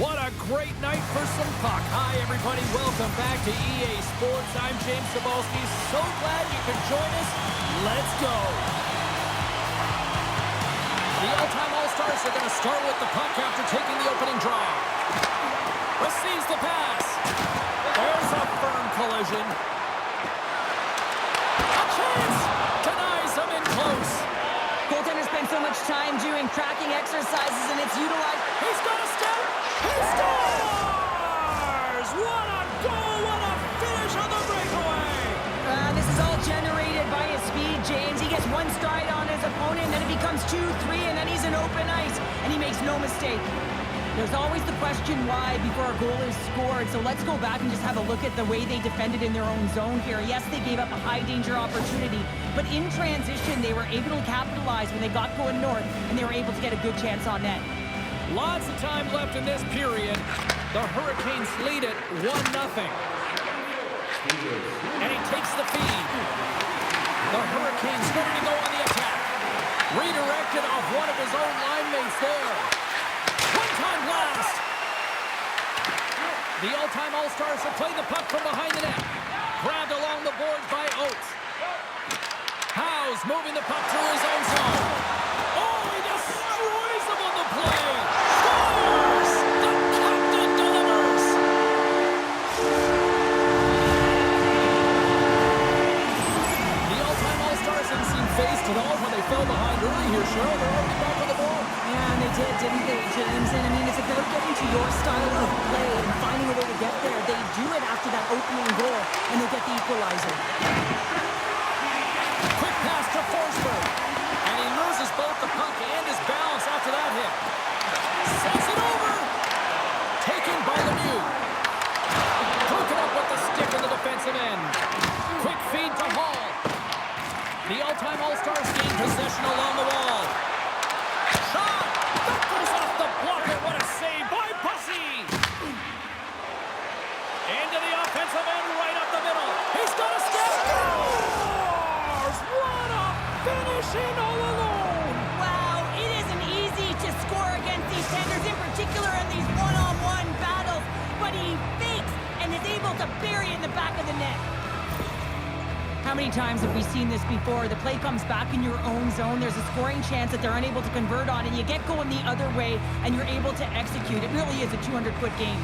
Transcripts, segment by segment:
What a great night for some puck. Hi, everybody. Welcome back to EA Sports. I'm James Cebulski. So glad you could join us. Let's go. The all-time All-Stars are going to start with the puck after taking the opening draw. Receives the pass. There's a firm collision. A chance. Denies him in close. Goaltender spends so much time doing tracking exercises, and it's utilized. He's got a step. He scores! What a goal! What a finish on the breakaway! This is all generated by his speed, James. He gets one stride on his opponent, then it becomes 2, 3, and then he's in open ice, and he makes no mistake. There's always the question why before a goal is scored, so let's go back and just have a look at the way they defended in their own zone here. Yes, they gave up a high-danger opportunity, but in transition, they were able to capitalize when they got going north, and they were able to get a good chance on net. Lots of time left in this period. The Hurricanes lead it 1-0. And he takes the feed. The Hurricanes ready to go on the attack. Redirected off one of his own line mates there. One-time blast. The all-time All-Stars have played the puck from behind the net. Grabbed along the boards by Oates. Howes moving the puck through his own zone. Oh, he destroys him on the play. Scores! The captain delivers. The all-time All-Stars didn't seem phased at all when they fell behind early here, Cheryl. They're already back on the board. Yeah, and they did, didn't they, James? And I mean, it's about getting to your style of play and finding a way to get there. They do it after that opening goal, and they get the equalizer. Quick pass to Forsberg. And he loses both the puck and his balance after that hit. Sends it over. Taken by Lemieux. Broken up with the stick in the defensive end. Quick feed to Hall. The all-time All-Stars gain possession along the wall. Shot! That goes off the blocker. What a save by Bussy! Into the offensive end, right up the middle. He's got a step. Scores! What a finish in all alone! Wow, it isn't easy to score against these tenders, in particular in these one-on-one battles, but he fakes and is able to bury it in the back of the net. How many times have we seen this before? The play comes back in your own zone. There's a scoring chance that they're unable to convert on, and you get going the other way, and you're able to execute. It really is a 200-foot game.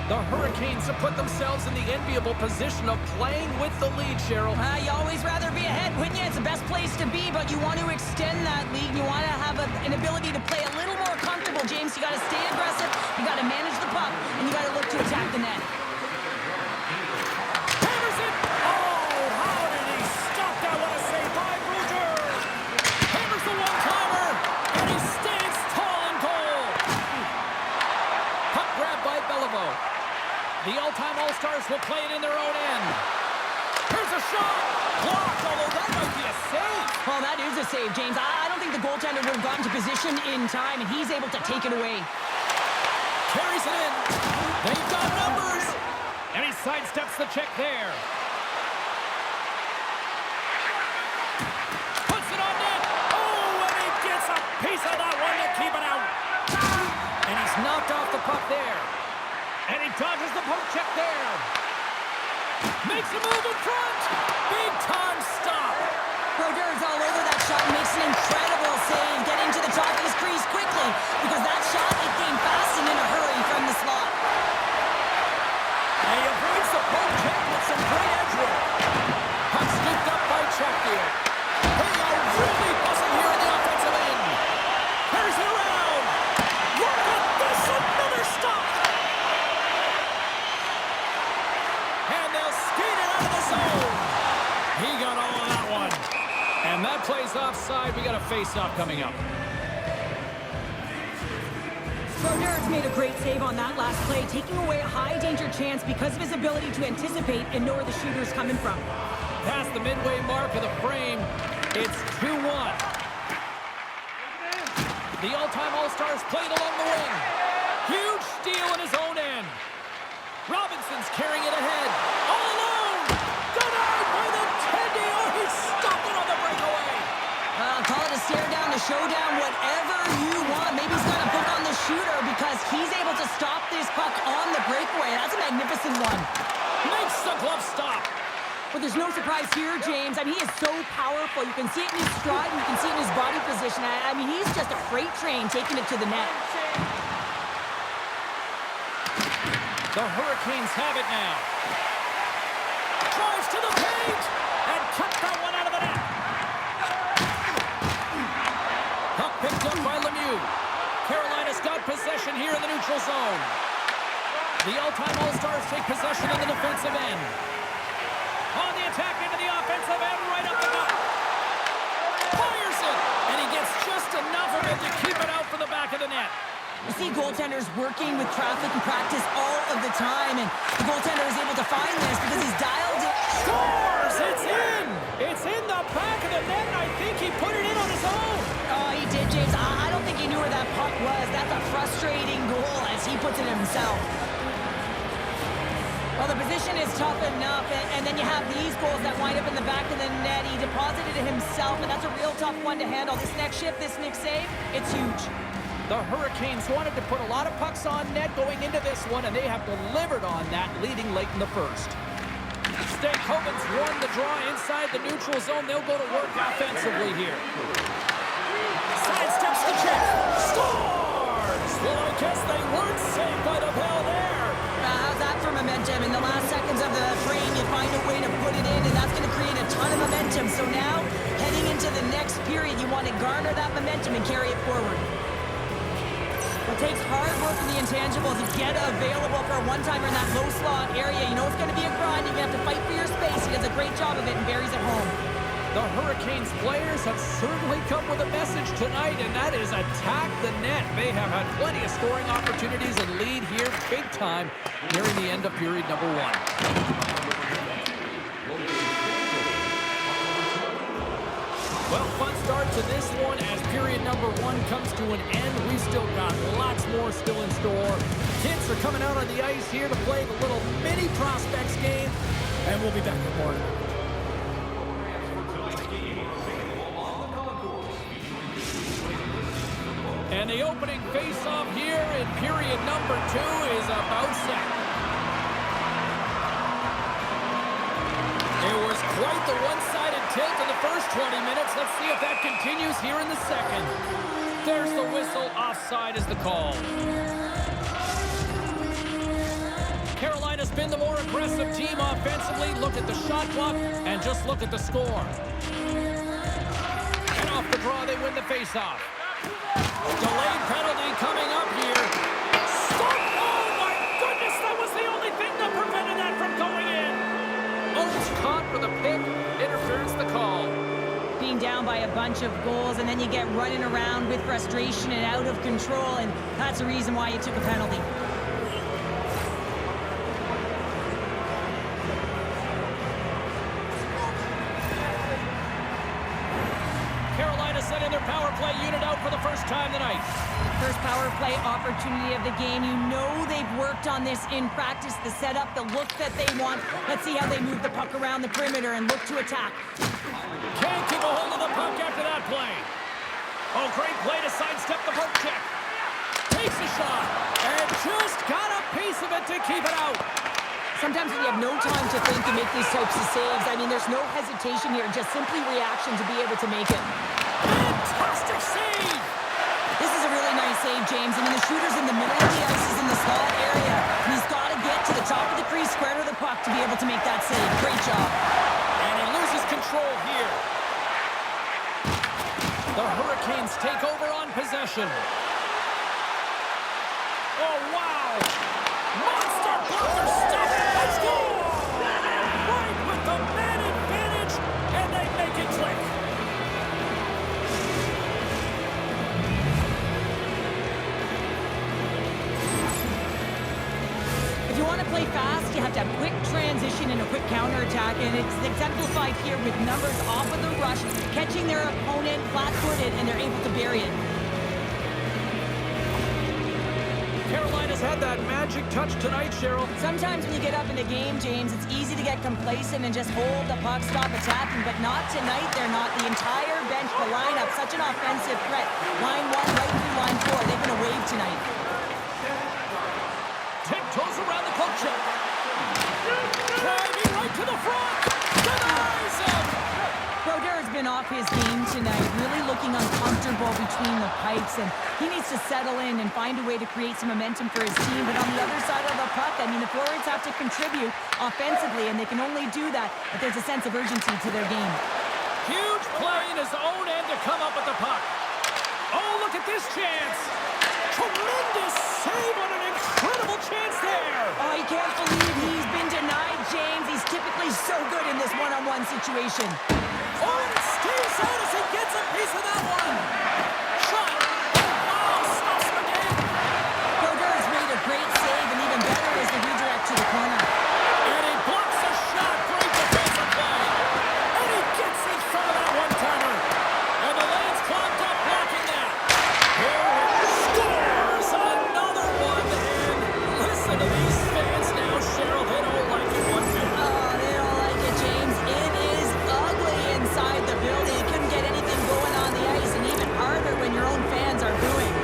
The Hurricanes have put themselves in the enviable position of playing with the lead, Cheryl. You always rather be ahead, wouldn't you? It's the best place to be, but you want to extend that lead. You want to have an ability to play a little more comfortable, James. You got to stay aggressive, you got to manage the puck, and you got to look to attack the net. Hammers it! Oh, how did he stop that? What a save by Bruger! Hammers the one-timer, and he stands tall and goal. Puck grab by Beliveau. The all-time All-Stars will play it in their own end. Here's a shot! Blocked, although that might be a save. Well, that is a save, James. I don't think the goaltender would have gotten to position in time, and he's able to take it away. Carries it in. They've got numbers. And he sidesteps the check there. Puts it on net. Oh, and he gets a piece of that one to keep it out. And he's knocked off the puck there. And he dodges the poke check there. Makes a move in front. Big time stop. Brodeurs all over that shot, makes an incredible save, getting to the top of his crease quickly, because that shot, it came fast and in a hurry from the slot. And he avoids the poke check with some great edge work. Puck scooped up by Chatfield. They are really buzzing here in the offensive end. Carries it around. Look at this, another stop. And they'll skate it out of the zone. He got all of that one. And that plays offside. We got a face-off coming up. Brodeurs made a great save on that last play, taking away a high-danger chance because of his ability to anticipate and know where the shooter's coming from. Past the midway mark of the frame, it's 2-1. The all-time All-Stars played along the wing. Huge steal in his own end. Robinson's carrying it ahead. All alone. Denied by the Tendy. Oh, he stopped it on the breakaway. Call it a stare down, a showdown, whatever you want. Maybe he's got a book on the shooter because he's able to stop this puck on the breakaway. That's a magnificent one. Makes the glove stop. But there's no surprise here, James. I mean, he is so powerful. You can see it in his stride, and you can see it in his body position. I mean, he's just a freight train taking it to the net. The Hurricanes have it now. Drives to the paint and cut that one out of the net. Puck picked up by Lemieux. Carolina's got possession here in the neutral zone. The all-time All-Stars take possession in the defensive end. On the attack into the offensive end, right up the gut. Fires it, and he gets just enough of it to keep it out for the back of the net. You see goaltenders working with traffic and practice all of the time, and the goaltender is able to find this because he's dialed it. Scores! It's in! It's in the back of the net, and I think he put it in on his own. Oh, he did, James. I don't think he knew where that puck was. That's a frustrating goal as he puts it himself. Well, the position is tough enough, and then you have these goals that wind up in the back of the net. He deposited it himself, and that's a real tough one to handle. This next shift, this next save, it's huge. The Hurricanes wanted to put a lot of pucks on net going into this one, and they have delivered on that, leading late in the first. Stankoven's won the draw inside the neutral zone. They'll go to work offensively here. Sidesteps the check. Scores! Well, I guess they weren't saved by the bell there. How's that for momentum? In the last seconds of the frame, you find a way to put it in, and that's going to create a ton of momentum. So now, heading into the next period, you want to garner that momentum and carry it forward. It takes hard work in the intangible to get available for a one-timer in that low slot area. You know it's going to be a grind. You're going to have to fight for your space. He does a great job of it and buries it home. The Hurricanes players have certainly come with a message tonight, and that is attack the net. They have had plenty of scoring opportunities and lead here big time nearing the end of period number one. Well, fun start to this one as period number one comes to an end. We've still got lots more still in store. Kids are coming out on the ice here to play the little mini prospects game, and we'll be back in the morning. And the opening face-off here in period number two is about set. It was quite the one-sided tilt in the first 20 minutes. Let's see if that continues here in the second. There's the whistle. Offside is the call. Carolina's been the more aggressive team offensively. Look at the shot clock and just look at the score. And off the draw, they win the face-off. Delayed penalty coming up here. Stop! Oh my goodness, that was the only thing that prevented that from going in. Oates caught for the pick. Interference the call. Being down by a bunch of goals, and then you get running around with frustration and out of control, and that's the reason why you took a penalty. Setting their power play unit out for the first time tonight. First power play opportunity of the game. You know they've worked on this in practice, the setup, the look that they want. Let's see how they move the puck around the perimeter and look to attack. Can't keep a hold of the puck after that play. Oh, great play to sidestep the poke check. Takes a shot and just got a piece of it to keep it out. Sometimes when you have no time to think and make these types of saves, I mean, there's no hesitation here, just simply reaction to be able to make it. Fantastic save! This is a really nice save, James. I mean, the shooter's in the middle of the ice, he's in the slot area. And he's got to get to the top of the crease, square to the puck to be able to make that save. Great job. And he loses control here. The Hurricanes take over on possession. Oh, wow! Monster blocker stop! Let's go! Right with the man advantage, and they make it click. If you want to play fast, you have to have quick transition and a quick counterattack, and it's exemplified here with numbers off of the rush, catching their opponent flat-footed, and they're able to bury it. Carolina's had that magic touch tonight, Cheryl. Sometimes when you get up in a game, James, it's easy to get complacent and just hold the puck, stop attacking, but not tonight. They're not. The entire bench, the lineup, such an offensive threat. Line 1 right through line 4. They're going to wave tonight. Tiptoes around the poke check. Driving right to the front. Denies him. Brodeur has been off his game tonight, really looking uncomfortable between the pipes, and he needs to settle in and find a way to create some momentum for his team. But on the other side of the puck, I mean, the forwards have to contribute offensively, and they can only do that if there's a sense of urgency to their game. Huge play in his own end to come up with the puck. Oh, look at this chance. Tremendous save on an incredible chance there. Oh, I can't believe he's been denied, James. He's typically so good in this one-on-one situation. Oh, and it stays out as he gets a piece of that one. Shot. Oh, stops him again. Brodeur has made a great save, and even better is the redirect to the corner. And he blocks a shot. Great defensive play. And he gets in front of that one-timer. And the lane's clogged up blocking that. Here it scores another one. And listen to these fans now, Cheryl. They don't like it one bit. Oh, they don't like it, James. It is ugly inside the building. You couldn't get anything going on the ice, and even harder when your own fans are booing.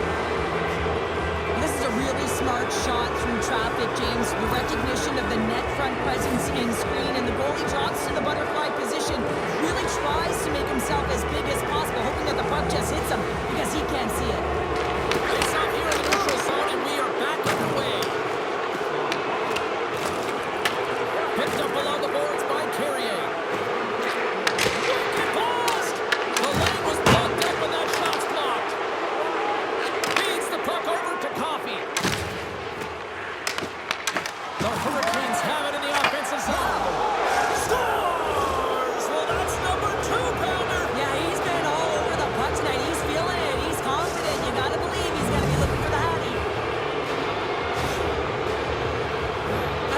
This is a really smart shot through traffic, James. The recognition of the net front presence in screen, and the goalie drops to the butterfly position. Really tries to make himself as big as possible, hoping that the puck just hits him because he can't see it. Face off here in the neutral zone, and we are back underway. Picked up along the boards by Carrier. Wicked blast! The lane was blocked up and that shot's blocked. Feeds the puck over to Coffey. The Hurricanes have it in the offensive zone. Scores! Well, that's number 2-pounder. Yeah, he's been all over the puck tonight. He's feeling it. He's confident. You gotta believe he's gonna be looking for the hattie.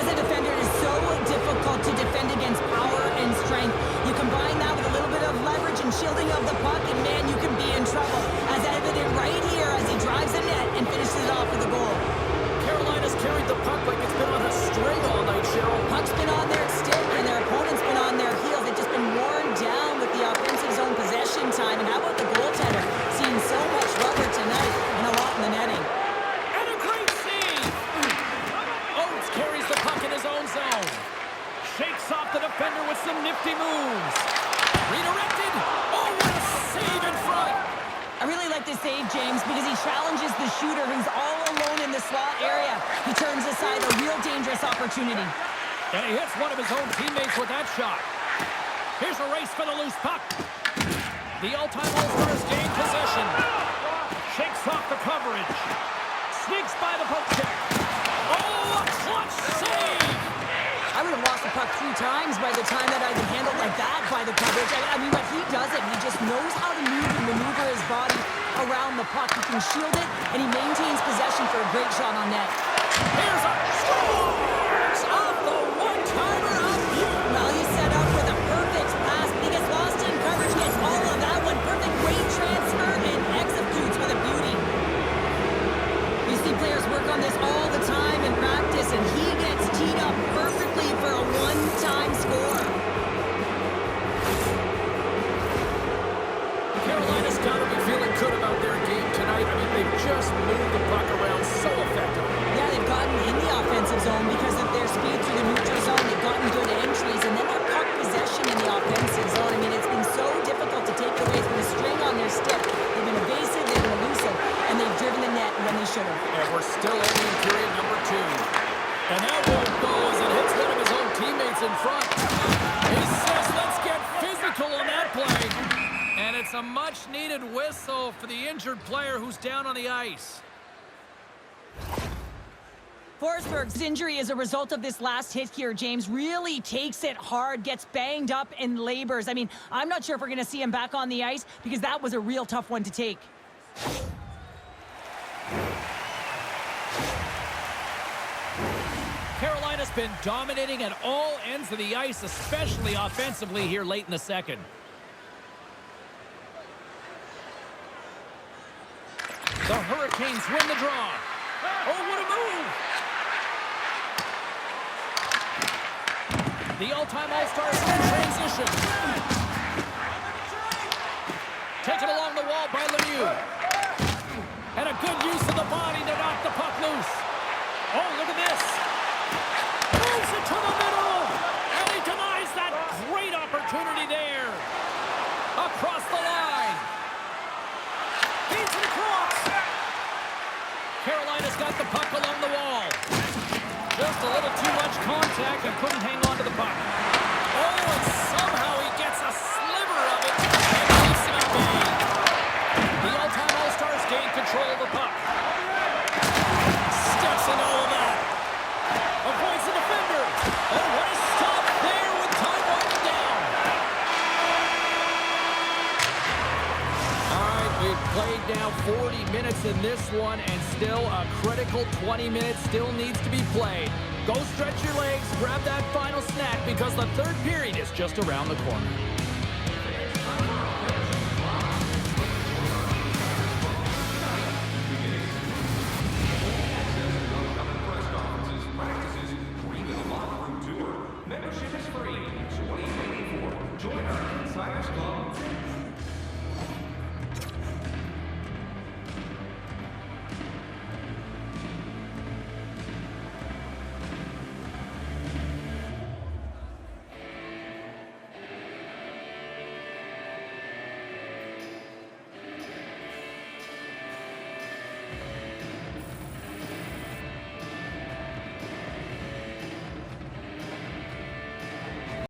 As a defender, it is so difficult to defend against power and strength. You combine that with a little bit of leverage and shielding of the puck, and man, you can be in trouble. As evident right here as he drives the net and finishes it off with a goal. Carolina's carried the puck like it's been on a string all night, Cheryl. Puck's been on their stick, and their opponent's been on their heels. They've just been worn down with the offensive zone possession time. And how about the goaltender? Seeing so much rubber tonight and a lot in the netting. And a great save! Oates carries the puck in his own zone. Shakes off the defender with some nifty moves. Redirected. Oh, what a save in front! I really like this save, James, because he challenges the shooter who's all alone in the slot area. He turns aside a real dangerous opportunity. And he hits one of his own teammates with that shot. Here's a race for the loose puck. The all-time All-Stars gain possession. Shakes off the coverage. Sneaks by the poke check. Oh, a clutch save! I would have lost the puck 3 times by the time that I'd been handled like that by the coverage. I mean, but he doesn't. He just knows how to move and maneuver his body around the puck. He can shield it, and he maintains possession for a great shot on net. Here's a scores off the one-timer of you. Well, he's set up with a perfect pass. He gets lost in coverage, gets all of that one. Perfect weight transfer and executes with a beauty. You see players work on this all the time in practice, and he gets teed up perfectly for a one-time score. Carolina's got to be feeling good about their game tonight. I mean, they've just moved the puck around so effectively. Yeah, they've gotten in the offensive zone because of their speed through the neutral zone. They've gotten good entries, and then their puck possession in the offensive zone. I mean, it's been so difficult to take away from the string on their stick. They've been evasive, they've been elusive, and they've driven the net when they should have. And we're still only in period number 2. And that won't go as it hits one of his own teammates in front. He says, let's get physical on that play. And it's a much-needed whistle for the injured player who's down on the ice. Forsberg's injury as a result of this last hit here, James, really takes it hard, gets banged up and labors. I mean, I'm not sure if we're going to see him back on the ice because that was a real tough one to take. Carolina's been dominating at all ends of the ice, especially offensively here late in the second. The Hurricanes win the draw. Oh, what a move! The all-time All-Stars in transition. Taken along the wall by Lemieux. And a good use of the body to knock the puck loose. Oh, look at this. Moves it to the middle. And he denies that great opportunity there. Across the line. Feeds it across. Carolina's got the puck along the wall. Just a little too much contact and couldn't hang on to the puck. Oh, and somehow he gets a sliver of it and keeps it at bay. The all-time All-Stars gain control of the puck. Steps in all of that. Avoids the defender. Oh, what a stop there with time winding down. All right, we've played now 40 minutes in this one, and still a critical 20 minutes still needs to be played. Go stretch your legs, grab that final snack, because the third period is just around the corner.